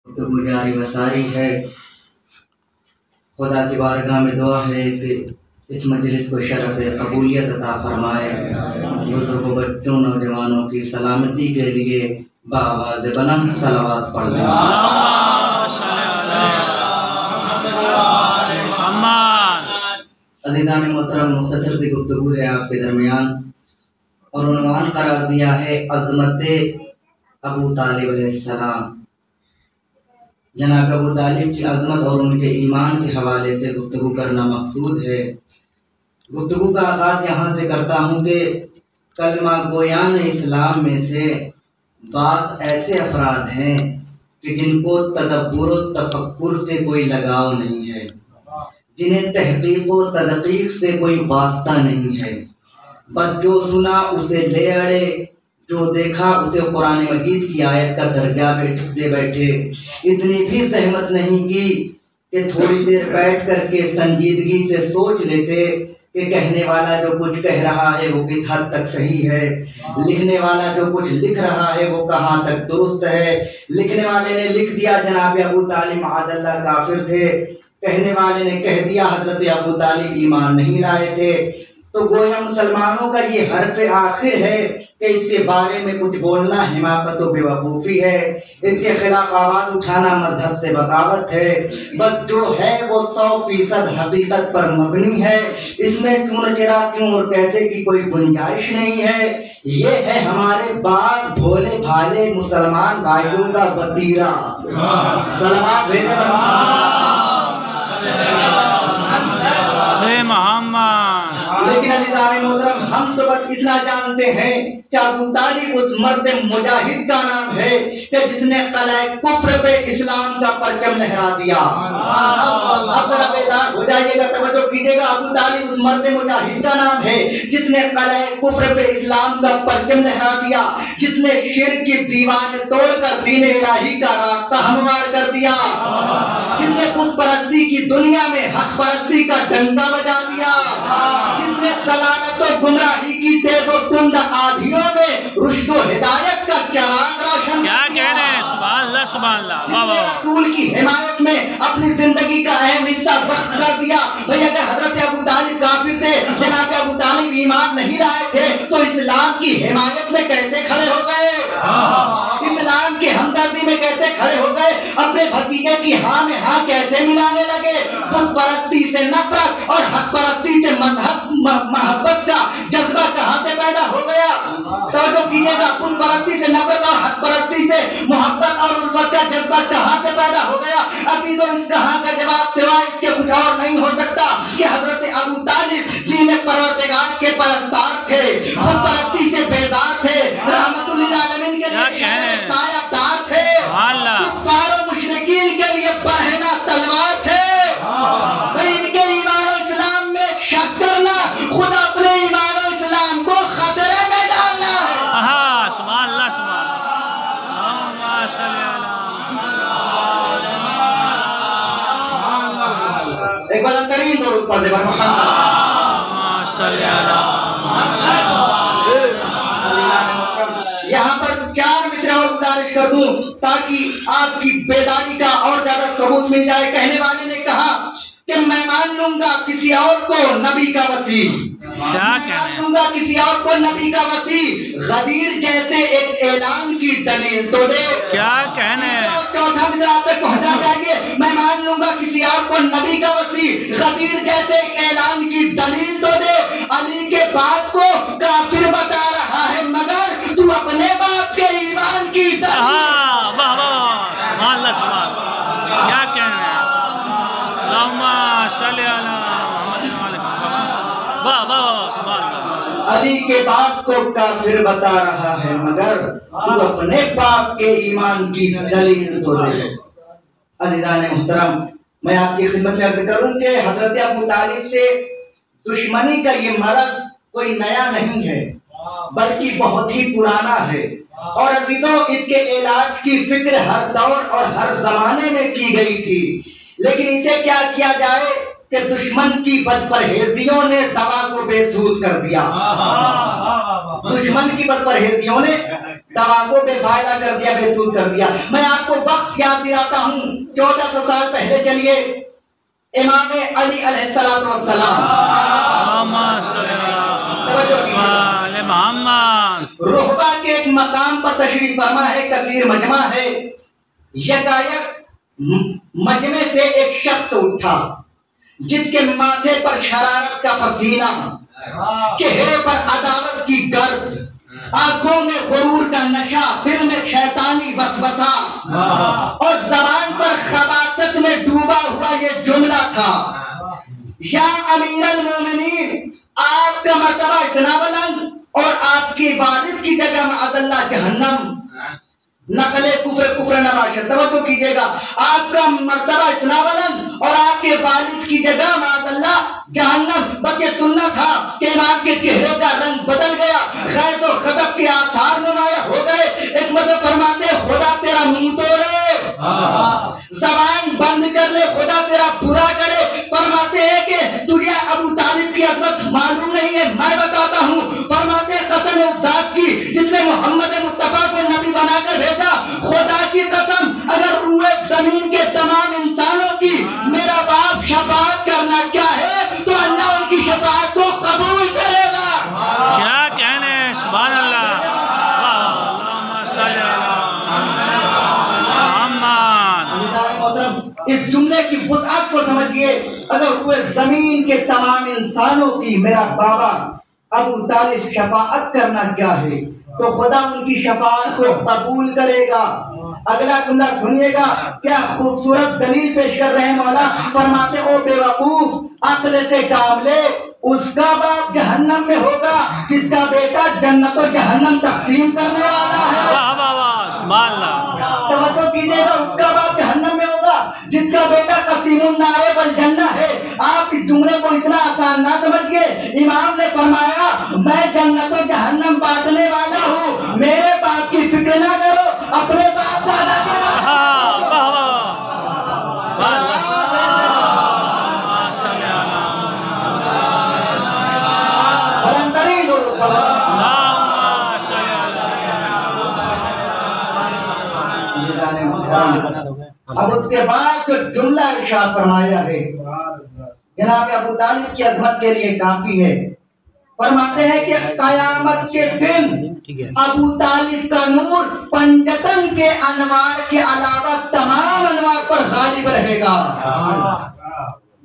तो गुजारी वसारी है। खुदा की बारगाह में दुआ है कि इस मजलिस को शरफ कबूलियत अता फरमाए। बुजुर्गों, बच्चों, नौजवानों की सलामती के लिए बावाज़ बुलंद सलावत पढ़ दें। अज़ीज़ान मोहतरम, मुख्तसर सी गुफ्तगू है आपके दरमियान और उन्वान करार दिया है अज़मत अबू तालिब अलैहिस्सलाम। जनाब अबू तालिब की अज़मत और उनके ईमान के हवाले से गुफ्तगू करना मकसूद है। गुफ्तगू का आगाज़ यहाँ से करता हूँ कि कलमा गोयान इस्लाम में से बात ऐसे अफराद हैं कि जिनको तदब्बुर व तफक्कुर से कोई लगाव नहीं है, जिन्हें तहक़ीक़ व तदक़ीक़ से कोई वास्ता नहीं है। बस जो सुना उसे ले अड़े, जो देखा उसे कुरान मजीद की आयत का दर्जा दे बैठे। इतनी भी ज़हमत नहीं की कि थोड़ी देर बैठ करके संजीदगी से सोच लेते कि कहने वाला जो कुछ कह रहा है वो किस हद तक सही है, लिखने वाला जो कुछ लिख रहा है वो कहाँ तक दुरुस्त है। लिखने वाले ने लिख दिया जनाब अबू तालिब माअज़ल्लाह काफिर थे, कहने वाले ने कह दिया हज़रत अबू तालिब ईमान नहीं लाए थे। तो गोया मुसलमानों का ये हर्फ आखिर है कि इसके बारे में कुछ बोलना हिमाकत व बेवकूफ़ी है, इसके खिलाफ आवाज़ उठाना मजहब से बगावत है। बस जो है वो 100% हकीकत पर मबनी है, इसमें चून चरा क्यों और कैसे की कोई गुंजाइश नहीं है। ये है हमारे बात भोले भाले मुसलमान भाइयों का वतीरा। सलावत भेजे लेकिन अज़ीज़ान मोहतरम, हम तो बस इतना जानते हैं कि अबू तालिब उस मर्द मुजाहिद का नाम है कि जिसने कलए कुफ्र पे इस्लाम का परचम लहरा दिया। अब जरा बेदार हो जाइएगा, तवज्जो कीजिएगा। अबू तालिब उस मर्द मुजाहिद का नाम है जिसने कलए कुफ्र पे इस्लाम का परचम लहरा दिया, जिसने शिर्क की दीवार तोड़कर दीन इलाही का रास्ता हमवार कर दिया, जिसने पुत परस्ती की दुनिया में हक परस्ती का डंका बजा दिया, जिसने सलानत और गुमराही की तेज और तुंद आधियों में रुश्द और हिदायत का चराग रोशन किया, सुभान अल्लाह, जिसने रसूल की हिमायत में अपनी जिंदगी का अहम हिस्सा वक्त कर दिया। भाई अगर हजरत अबू तालिब काफिर थे, जनाब अबू तालिब ईमान नहीं लाए थे, तो इस्लाम की हिमायत में कैसे खड़े हो गए, इस्लाम की हमदर्दी में कैसे खड़े हो गए, अपने भतीजे की हाँ में हाँ कैसे मिलाने लगे। खुद परस्ती से नफरत और हक परस्ती से मजहब मोहब्बत का जज्बा कहाँ से पैदा हो गया। तो कीजिएगा, खुद परस्ती से नफरत और हक परस्ती से मोहब्बत और उल्फत का जज्बा कहाँ से पैदा हो गया। अजीजों, इस कहाँ का जवाब सिवाय इसके कुछ और नहीं हो सकता कि हजरत अबू तालिब दीन परवरदिगार के परस्तार थे, खुद परस्ती से बेदार थे, रहमतुल लिल आलमीन के लिए सायादार थे, कुफ्फार और मुशरिकीन के लिए बरहना तलवार थे। इनके ईमान और इस्लाम में शक करना खुद अपने ईमान और इस्लाम को खतरे में डालना है। सुभान अल्लाह, सुभान अल्लाह। एक बुलंदतरीन दुरूद पढ़ दे यहाँ पर 4 मिसरे और गुजारिश कर दूं ताकि आपकी बेदारी का और ज्यादा सबूत मिल जाए। कहने वाले ने कहा कि मैं मान लूंगा किसी और को नबी का वसी, मान लूंगा किसी और को नबी का वसी, गदीर जैसे एक ऐलान की दलील तो दे। क्या कहने, चौथा मिसरा तक पहुंचा जाएंगे। मैं मान लूंगा किसी और को नबी का वसी, गदीर जैसे एक ऐलान की दलील तो दे। अली के बाप को काफिर बता रहा है मगर तू अपने बाप के ईमान की दलील। क्या कहना है, अली के बाप को काफिर बता रहा है मगर तू अपने बाप के ईमान की दलील तो दे। अज़ीज़ान मोहतरम, मैं आपकी खिदमत में अर्ज़ करूं कि हजरत अबू तालिब से दुश्मनी का ये मर्ज़ कोई नया नहीं है बल्कि बहुत ही पुराना है। और अजीजों, इसके इलाज की फिक्र हर दौर और हर जमाने में की गई थी, लेकिन इसे क्या किया जाए कि दुश्मन की बदपरहेजियों ने दवा को बेसूद कर दिया। दुश्मन की बदपरहेजियों ने तंबाकू बेफायदा कर दिया, बेसूद कर दिया। मैं आपको वक्त याद दिलाता हूँ, 1400 साल पहले चलिए इमाम अली अलैहिस्सलातु वस्सलाम रुहबा के एक मकाम पर तशरीफ फरमा है, कसीर मजमा है। यकायक मजमे से एक शख्स उठा जिसके माथे पर शरारत का पसीना, चेहरे पर अदावत की गर्द, आंखों में गुरूर का नशा, दिल में शैतानी वसवसा और जबान पर खबासत में डूबा हुआ ये जुमला था, या अमीरुल मोमिनीन, आपका मर्तबा इतना बुलंद और आपकी वालिद की जगह माअल्लाह जहन्नम। नकले कुफ्र नवाशा, तवज्जो कीजिएगा, आपका मर्तबा इतना बुलंद और आपके वालिद की जगह माअल्लाह जहन्नम। बस ये सुनना था कि इमाम के चेहरे का रंग बदल गया, गैज़ और ग़ज़ब के आसार नुमाया हो गए। एक मतलब फरमाते खुदा तेरा मुंह तोड़े, ज़बान बंद कर ले, खुदा तेरा बुरा करे। फरमाते हैं कि तुझे अबू तालिब की अज़मत मालूम नहीं है, मैं बताता हूँ। फरमाते कसम उस ज़ात की जिसने मोहम्मद मुस्तफा को नबी बनाकर भेजा, खुदा की कसम अगर रूए ज़मीन के तमाम इंसानों की मेरा बाप शफाअत करना चाहे तो अल्लाह उनकी शफाअत को कबूल करेगा। क्या कहने, सुभान अल्लाह। इस जुमले की वुसअत को समझिए, अगर रूए ज़मीन के तमाम इंसानों की मेरा बाबा अबू तालिब शफाअत करना चाहे तो खुदा उनकी शफाअत को कबूल करेगा। अगला जुमला सुनिएगा, क्या खूबसूरत दलील पेश कर रहे हैं मौला। फरमाते ओ बेवकूफ, अक्ल से काम ले, उसका बाप जहन्नम में होगा जिसका बेटा जन्नत और जहन्नम तकसीम करने वाला है। तवज्जो कीजिएगा, उसका बाप जहन्नम में होगा जिसका बेटा कसीमुन नारे वल जन्ना है। आप इस जुमले को इतना आसान ना समझिए। इमाम ने फरमाया मैं जन्नत और जहन्नम बांटने वाला हूँ, मेरे बाप की फिक्र ना करो, अपने बाप दादा के अब उसके बाद जो जुमला इरशाद फरमाया है जनाब अबू तालिब की अज़मत के लिए काफी है। फरमाते हैं कि क़यामत के दिन अबू तालिब का नूर पंजतन के अनवार के अलावा तमाम अनवार पर गालिब रहेगा।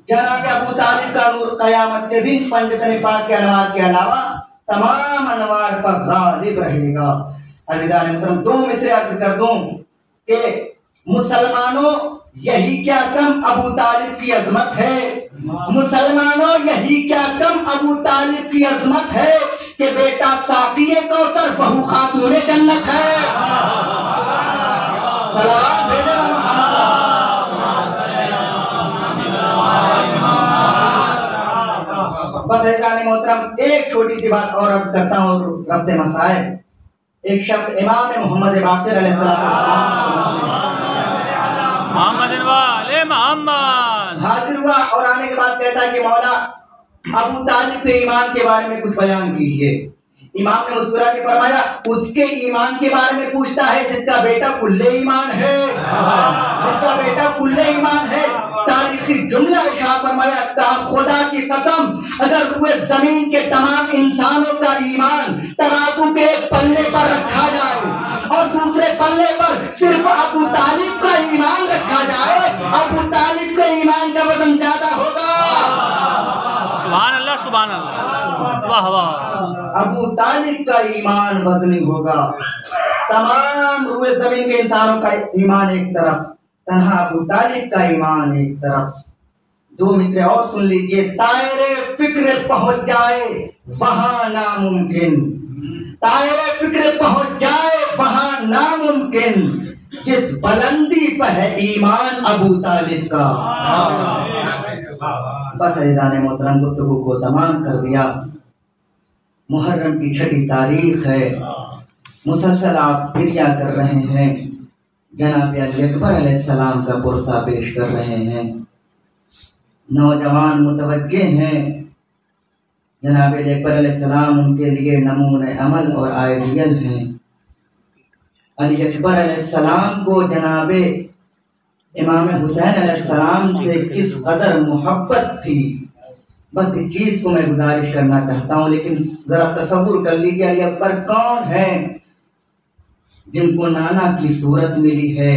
जनाब अबू तालिब का नूर क़यामत के दिन पंजतन पाक के अनवार के अलावा तमाम अनवार पर गालिब रहेगा। अज़ीज़ान मुहतरम, दो मिसरे अर्ज़ कर दूं कि मुसलमानों यही क्या कम अबू तालिब की अज़मत है, मुसलमानों यही क्या कम अबू तालिब की अज़मत है कि बेटा साक़िए कौसर बहू खातूने जन्नत है। सलावत भेजे बस अज़ीज़ान मोहतरम, एक छोटी सी बात और अर्ज़ करता हूँ रब्ते मसाइल। एक शख्स इमाम मोहम्मद बाक़िर हाजिर हुआ और आने के बाद कहता है कि मौला अबू तालिब के ईमान के बारे में कुछ बयान कीजिए। इमाम ने मुस्कुरा के फरमाया उसके ईमान के बारे में पूछता है जिसका बेटा कुल्ले ईमान है, जिसका बेटा कुल्ले ईमान है। तारीखी जुमला इरशाद फरमाया, कहा खुदा की कसम अगर रूए ज़मीन के तमाम इंसानों का ईमान तराजू के एक पल्ले पर रखा जाए और दूसरे पल्ले पर सिर्फ अबू तालिब का ईमान रखा जाए, अबू तालिब के ईमान का वजन ज्यादा होगा। सुभान अल्लाह, सुभान अल्लाह, वाह वाह। अबू तालिब का ईमान वजनी होगा। तमाम रूए ज़मीन के इंसानों का ईमान एक तरफ, तन्हा अबू तालिब का ईमान एक तरफ। दो मिसरे और सुन लीजिए, तायरे फिक्र पहुंच जाए वहां नामुमकिन, तायरे फिक्र पहुंच जाए वहां नामुमकिन, जिस बुलंदी पर है ईमान अबू तालिब का। बस अज़ीज़ान मोहतरम, गुफ्तगू को तमाम कर दिया। मुहर्रम की 6ठी तारीख है, मुसलसल आप फिरिया कर रहे हैं, जनाब अली अकबर अलैहिस्सलाम का पुरसा पेश कर रहे हैं। नौजवान मुतवज्जे हैं, جناب علی اکبر علیہ السلام ان کے لیے نمونۂ عمل اور آئیڈیل ہیں۔ علی اکبر علیہ السلام کو جناب امام حسین علیہ السلام سے کس قدر محبت تھی، بس اس چیز کو میں گزارش کرنا چاہتا ہوں۔ لیکن ذرا تصور کر لیجیے علی اکبر کون ہیں جن کو نانا کی صورت ملی ہے،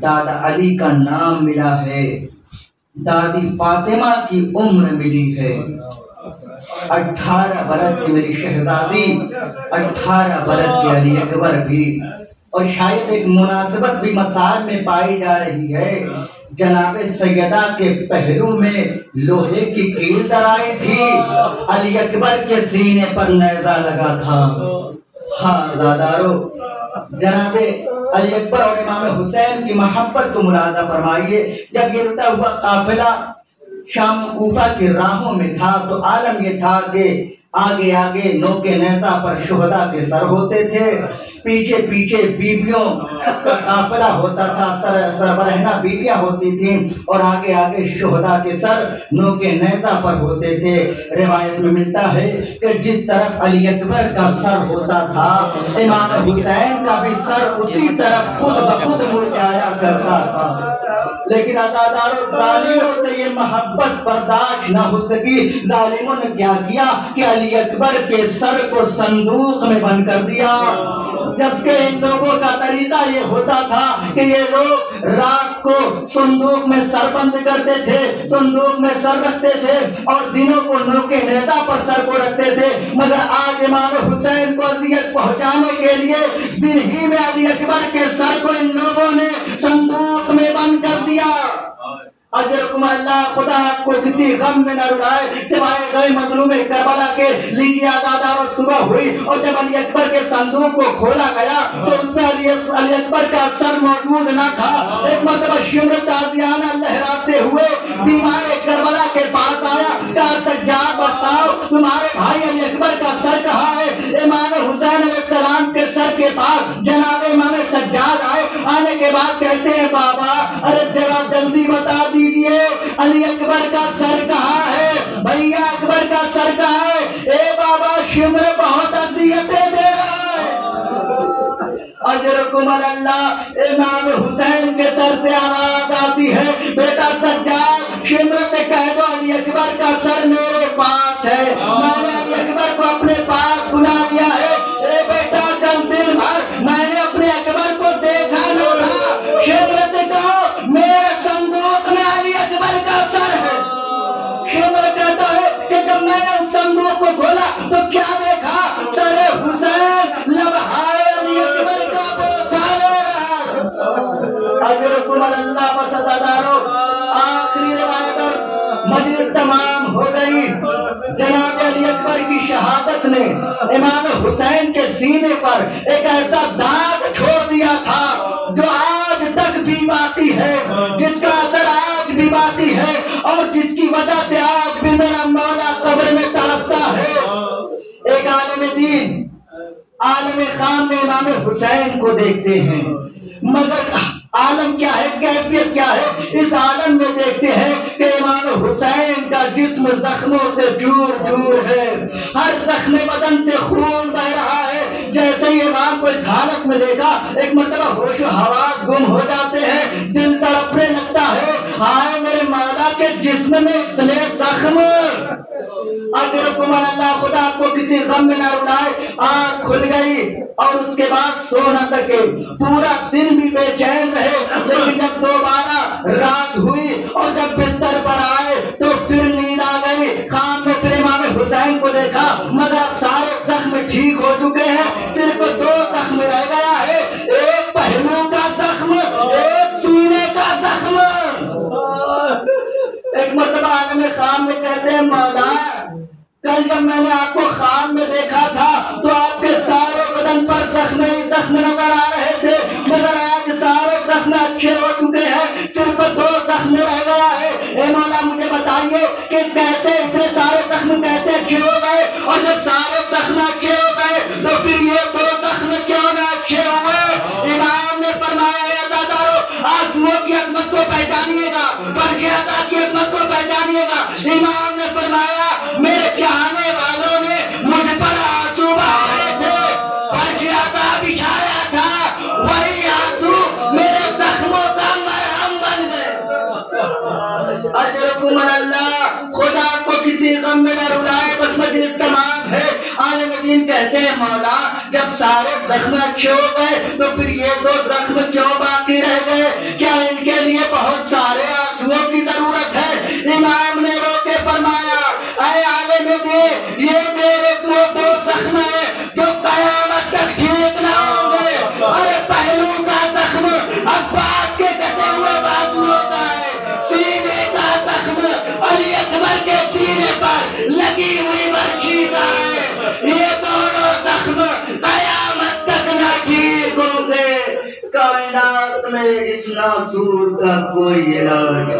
دادا علی کا نام ملا ہے، دادی فاطمہ کی عمر ملی ہے، 18 برس کی میری شہزادی، 18 برس کے علی اکبر بھی۔ اور شاید ایک مناسبت بھی مصائب میں پائی جا رہی ہے، جناب سیدہ کے پہلو میں لوہے کی کیل درائی تھی، علی اکبر کے سینے پر نیزہ لگا تھا۔ ہاں دادارو، جناب علی اکبر اور امام حسین کی محبت کو ملاحظہ فرمائیے۔ جب یہ رکتا ہوا قافلہ شام کوفہ کی راہوں میں تھا تو عالم یہ تھا کہ آگے آگے نوکے نیزہ پر شہداء کے سر ہوتے تھے، پیچھے پیچھے بیبیوں کا قافلہ ہوتا تھا، سربرہنہ بیبیاں ہوتی تھیں، اور آگے آگے شہداء کے سر نوکے نیزہ پر ہوتے تھے۔ روایت میں ملتا ہے کہ جس طرف علی اکبر کا سر ہوتا تھا، امام حسین کا بھی سر اسی طرف خود بخود مڑ جایا کرتا تھا۔ لیکن عزادارو، ظالموں سے یہ محبت برداشت نہ ہو سکی۔ ظالموں نے کیا کیا کہ علی اکبر کے سر کو صندوق میں بند کر دیا، جبکہ ان لوگوں کا طریقہ یہ ہوتا تھا کہ یہ لوگ رات کو صندوق میں سر بند کرتے تھے، صندوق میں سر رکھتے تھے، اور دنوں کو نوکے نیزہ پر سر کو رکھتے تھے۔ مگر آج امام حسین کو اذیت پہنچانے کے لیے دن ہی میں علی اکبر کے سر کو ان لوگوں نے صندوق میں بند کر دیا۔ اجرکم اللہ، خدا آپ کو کسی غم میں نہ رلائے سوائے غم مظلوم کربلا کے۔ لیجیے دادارو، صبح ہوئی اور جب علی اکبر کے صندوق کو کھولا گیا تو اس میں علی اکبر کا سر موجود نہ تھا۔ ایک مرتبہ شمر تازیانہ لہراتے ہوئے بیمار کربلا کے پاس آیا، کہا سجاد بتاؤ تمہارے بھائی علی اکبر کا سر کہاں ہے؟ امام حسین علیہ السلام کے سر کے پاس جناب امام سجاد آئے، آنے کے بعد کہتے ہیں بابا ارے ذرا جلدی بتا دیجئے علی اکبر کا سر کہاں ہے، بھیا اکبر کا سر کہاں ہے؟ اے بابا شمر بہت اذیتیں دے رہا ہے۔ اجرکم اللہ، امام حسین کے سر سے آواز آتی ہے، بیٹا سجاد شمر سے کہہ دو علی اکبر کا سر میرے پاس ہے، میں نے علی اکبر کو اپنے پاس بلا لیا ہے۔ اے بیٹا کل دن بھر میں نے اپنے اکبر کو دیکھا نہ تھا، شمر سے کہو میرے صندوق میں علی اکبر کا سر ہے۔ شمر کہتا ہے کہ جب میں نے اس صندوق کو کھولا تو کیا دیکھا؟ سر حسین لمحائے علی اکبر کا بوسہ لے رہا ہے۔ اجرکم اللہ، بس عزادارو، آخری روایت اور مجلس تمام ہو گئی۔ جناب علی اکبر کی شہادت نے امام حسین کے سینے پر ایک ایسا داغ چھوڑ دیا تھا جو آج تک بھی باقی ہے، جس کا اثر آج بھی باقی ہے، اور جس کی وجہ سے آج بھی میرا مولا قبر میں تڑپتا ہے۔ ایک عالم دین عالم خام میں امام حسین کو دیکھتے ہیں، مگر عالم کیا ہے، کیفیت کیا ہے؟ اس عالم میں دیکھتے ہیں کہ امام حسین کا جسم زخموں سے چور چور ہے، ہر زخم بدن سے خون بہ رہا ہے۔ جیسے ہی امام کو اس حالت میں دیکھا، ایک مرتبہ ہوش و حواس گم ہو جاتے ہیں، دل تڑپنے لگتا ہے، ہائے میرے مولا کے جسم میں اتنے زخم۔ اجرکم اللہ، خدا آپ کو کسی غم میں نہ رلائے۔ آنکھ کھل گئی اور اس کے بعد سو نہ سکے، پورا دن بھی بے چین رہے، لیکن جب دوبارہ رات ہوئی اور جب بستر پر آئے تو پھر نیند آ گئی۔ خام میں پھر امام حسین کو دیکھا، مگر اب سارے زخم ٹھیک ہو چکے ہیں، صرف 2 زخم رہ گیا ہے، ایک پہلو کا زخم، ایک سینے کا زخم۔ ایک مرتبہ عالم خام میں کہتے ہیں مولا کل جب میں نے آپ کو خواب میں دیکھا تھا تو آپ کے سارے بدن پر زخم ہی زخم نظر آ رہے تھے، مگر آج سارے زخم اچھے ہو چکے ہیں، صرف 2 زخم رہ گیا ہے۔ اے مولا مجھے بتائیے کہ کیسے اتنے سارے زخم کیسے اچھے ہو گئے، اور جب سارے زخم اچھے ہو گئے تو پھر یہ 2 زخم کیوں نہ اچھے ہوئے؟ امام نے فرمایا ہے عزادارو، آنسوؤں کی عظمت کو پہچانیے گا، فرش ادا کی عظمت کو پہچانیے گا۔ امام نے فرمایا میرے چاہنے من الرائے بس مجلس تمام ہے. عالم دین کہتے ہیں مولا جب سارے زخم اچھے ہو گئے تو پھر یہ دو زخم کیوں باقی رہ گئے؟ کیا ان کے لیے بہت سارے آنسوؤں کی ضرورت ہے؟ امام نے رو کے فرمایا اے عالم دین یہ میرے دو زخم ہیں جو قیامت تک ٹھیک نہ ہوں گے. ارے پہلو کا زخم عباس کے کٹے ہوئے بازوؤں کا ہے, سینے کا زخم علی اکبر کے سینے پر لگی ہوئی برچھی کا ہے. یہ دونوں زخم قیامت تک نہ ٹھیک ہوں گے. کائنات میں اس ناسور کا کوئی علاج